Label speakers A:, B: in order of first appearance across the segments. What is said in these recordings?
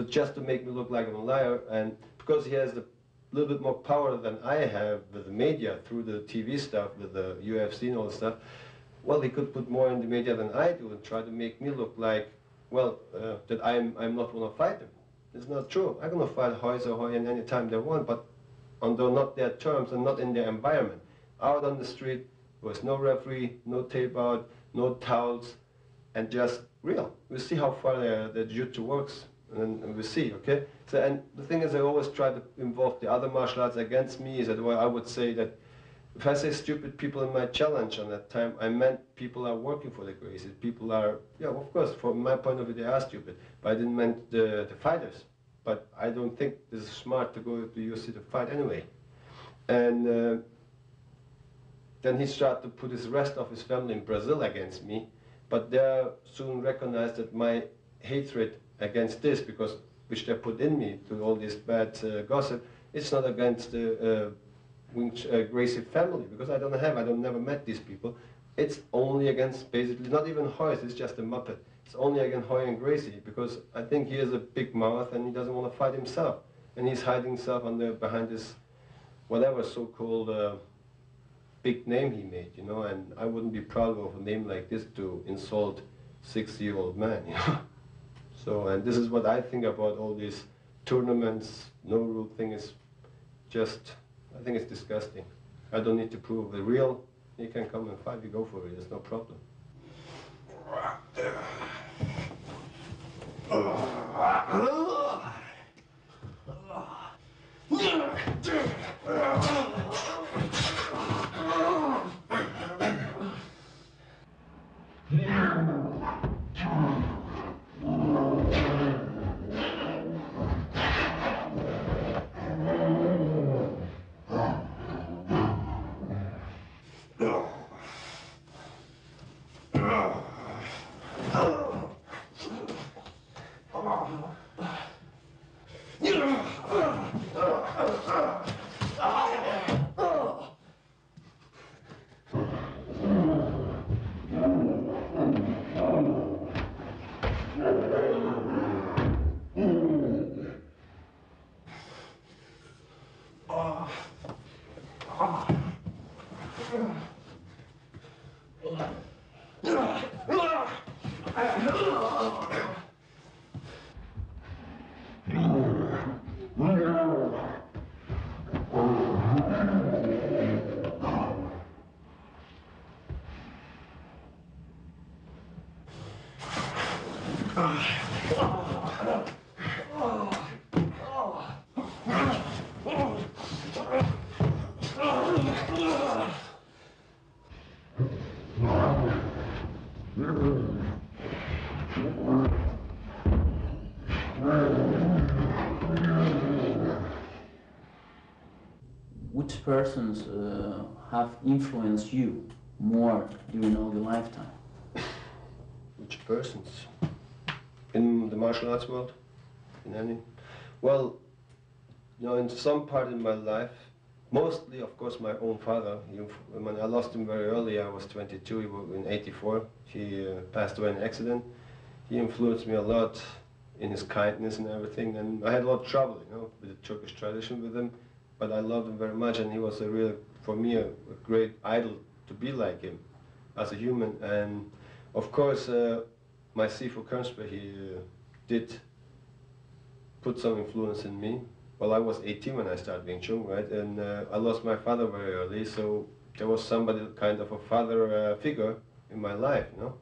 A: So just to make me look like I'm a liar, and because he has a little bit more power than I have with the media through the TV stuff, with the UFC and all the stuff, well, he could put more in the media than I do and try to make me look like, well, that I'm not going to fight him. It's not true. I'm going to fight Hoyes or Hoyen any time they want, but under not their terms and not in their environment. Out on the street, there was no referee, no tape out, no towels, and just real. We see how far the jiu-jitsu works, and we see, okay? So, and the thing is, I always try to involve the other martial arts against me, is that well, I would say that if I say stupid people in my challenge on that time, I meant people are working for the Gracies. People are, yeah, of course, from my point of view, they are stupid, but I didn't mean the fighters. But I don't think this is smart to go to the UFC to fight anyway. And then he started to put his rest of his family in Brazil against me, but they soon recognized that my hatred against this, because which they put in me to all this bad gossip, it's not against the Gracie family, because I never met these people. It's only against basically, not even Hoyes, it's just a Muppet. It's only against Hoy and Gracie, because I think he has a big mouth and he doesn't want to fight himself. And he's hiding himself behind this, whatever so-called big name he made, you know, and I wouldn't be proud of a name like this to insult 60-year-old man, you know. So, and this is what I think about all these tournaments, no rule thing is just, I think it's disgusting. I don't need to prove the real. You can come and fight, you go for it, there's no problem.
B: Which persons have influenced you more during all your lifetime?
A: Which persons? In the martial arts world? In any? Well, you know, in some part in my life, mostly, of course, my own father. When I lost him very early, I was 22, in '84. He passed away in an accident. He influenced me a lot in his kindness and everything, and I had a lot of trouble, you know, with the Turkish tradition with him, but I loved him very much, and he was a real, for me, a great idol to be like him as a human. And of course, my Sifu Kernsper, he did put some influence in me. Well, I was 18 when I started Wing Chun, right? And I lost my father very early, so there was somebody, kind of a father figure in my life, you know?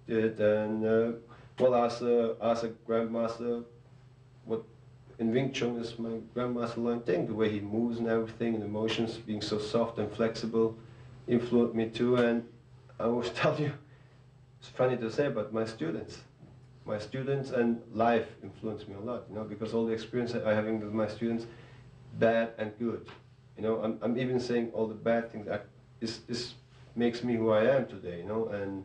A: And well, as a grandmaster, what in Wing Chun is my grandmaster learned thing, the way he moves and everything, and emotions, being so soft and flexible, influenced me too. And I always tell you, it's funny to say, but my students and life influenced me a lot, you know, because all the experience I having with my students, bad and good, you know, I'm even saying all the bad things, this makes me who I am today, you know, and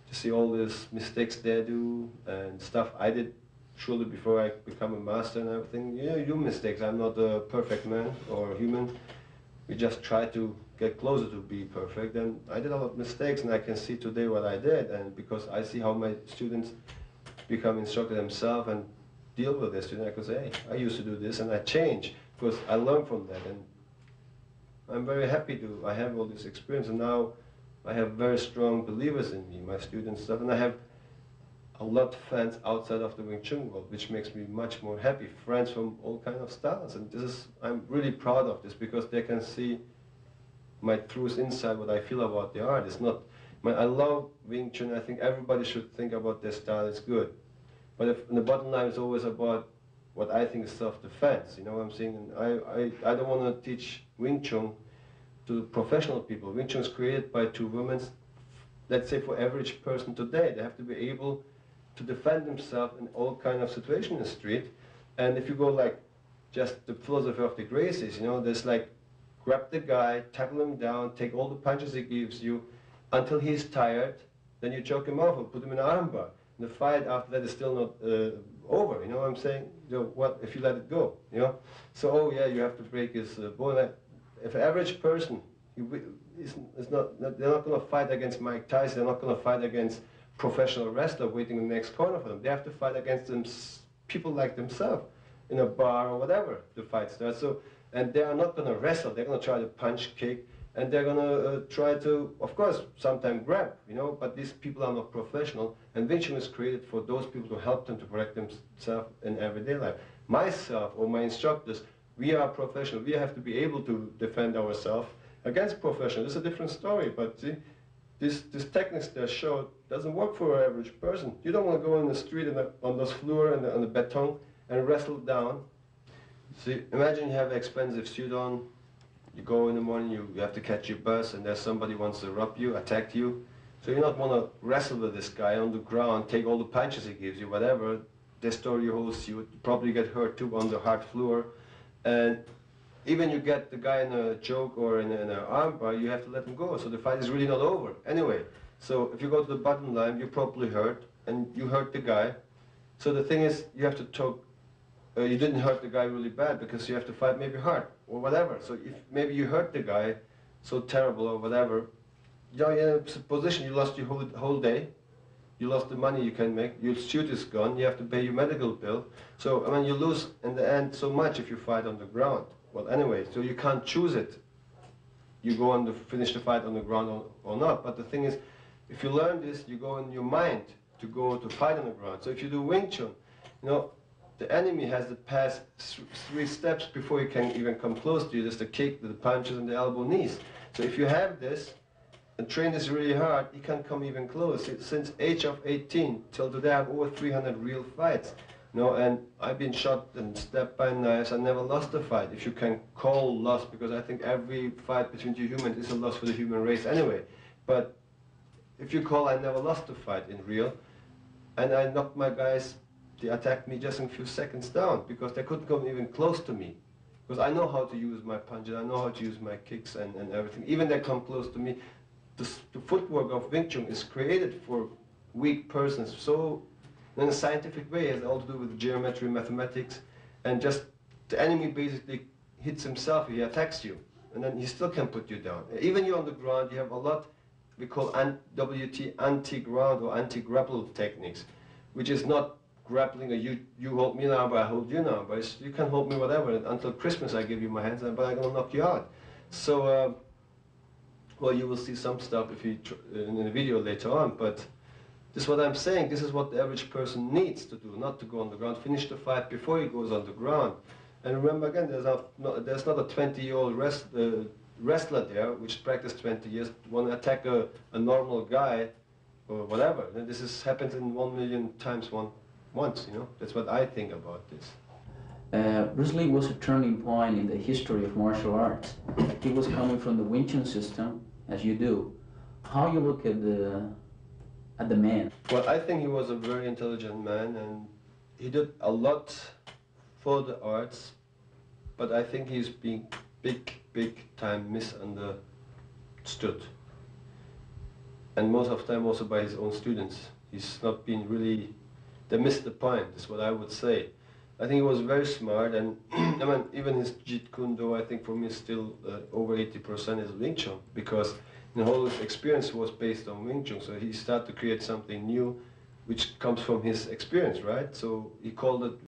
A: to see all these mistakes they do and stuff I did surely before I become a master and everything. Yeah, you do mistakes. I'm not a perfect man or human. We just try to get closer to be perfect. And I did a lot of mistakes, and I can see today what I did. And because I see how my students become instructor themselves and deal with this, I could say, hey, I used to do this and I changed because I learned from that, and I'm very happy I have all this experience, and now I have very strong believers in me, my students stuff, and I have a lot of fans outside of the Wing Chun world, which makes me much more happy. Friends from all kinds of styles, and I'm really proud of this because they can see my truth inside what I feel about the art. It's not, I love Wing Chun. I think everybody should think about their style is good, but if the bottom line is always about what I think is self-defense. You know what I'm saying? And I don't want to teach Wing Chun to professional people. Wing Chun is created by two women. Let's say for average person today, they have to be able to defend themselves in all kind of situations in the street. And if you go like just the philosophy of the Gracies, there's like grab the guy, tackle him down, take all the punches he gives you until he's tired, then you choke him off or put him in an armbar. And the fight after that is still not over, you know what I'm saying? What if you let it go, So, oh yeah, you have to break his bone. If an average person, they're not going to fight against Mike Tyson, they're not going to fight against professional wrestler waiting in the next corner for them. They have to fight against people like themselves in a bar or whatever the fight starts. So, and they are not going to wrestle. They're going to try to punch, kick, and they're going to try to, of course, sometimes grab, but these people are not professional, and Wing Chun is created for those people to help them to protect themselves in everyday life. Myself or my instructors, we are professional. We have to be able to defend ourselves against professionals. It's a different story, but see, this techniques that showed doesn't work for an average person. You don't want to go in the street on those floor and on the beton and wrestle down. See, imagine you have an expensive suit on, you go in the morning, you have to catch your bus, and there's somebody wants to rob you, attack you. So you don't want to wrestle with this guy on the ground, take all the punches he gives you, whatever, destroy your whole suit, you probably get hurt too on the hard floor. And even you get the guy in a choke or in an armbar, you have to let him go. So the fight is really not over. Anyway, so if you go to the bottom line, you're probably hurt, and you hurt the guy. So the thing is, you have to talk, you didn't hurt the guy really bad because you have to fight maybe hard or whatever. So if maybe you hurt the guy so terrible or whatever, you're in a position, you lost your whole day, you lost the money you can make, your suit is gone, you have to pay your medical bill. So, I mean, you lose in the end so much if you fight on the ground. Well, anyway, so you can't choose it. You go on to finish the fight on the ground or not. But the thing is, if you learn this, you go in your mind to go to fight on the ground. So if you do Wing Chun, the enemy has to pass 3 steps before he can even come close to you. There's the kick, the punches, and the elbow, knees. So if you have this and train this really hard, he can't come even close. Since age of 18 till today, I have over 300 real fights. And I've been shot and stabbed by knives. I never lost a fight, if you can call loss, because I think every fight between two humans is a loss for the human race anyway. But if you call, I never lost a fight in real. And I knocked my guys, they attacked me just in a few seconds down, because they couldn't come even close to me. Because I know how to use my punches, I know how to use my kicks and everything. Even they come close to me. The footwork of Wing Chun is created for weak persons. So in a scientific way, it has all to do with geometry, mathematics, and just the enemy basically hits himself, he attacks you, and then he still can put you down. Even you on the ground, you have a lot we call WT anti-ground or anti-grapple techniques, which is not grappling, or you hold me now, but I hold you now, but you can hold me whatever, and until Christmas I give you my hands, but I'm going to knock you out. So, well, you will see some stuff if you in the video later on, but this is what I'm saying. This is what the average person needs to do, not to go on the ground, finish the fight before he goes on the ground. And remember again, there's not a 20-year-old wrestler there, which practiced 20 years, want to attack a normal guy or whatever. And this happens in 1 million times once, That's what I think about this.
B: Bruce Lee was a turning point in the history of martial arts. He was coming from the Wing Chun system, as you do. How you look at the man?
A: Well, I think he was a very intelligent man, and he did a lot for the arts, but I think he's being big time misunderstood. And most of the time also by his own students. He's not been really, they missed the point, is what I would say. I think he was very smart, and I mean, even his Jeet Kune Do, I think for me still over 80% is Wing Chun, because the whole experience was based on Wing Chun. So he started to create something new, which comes from his experience, right? So he called it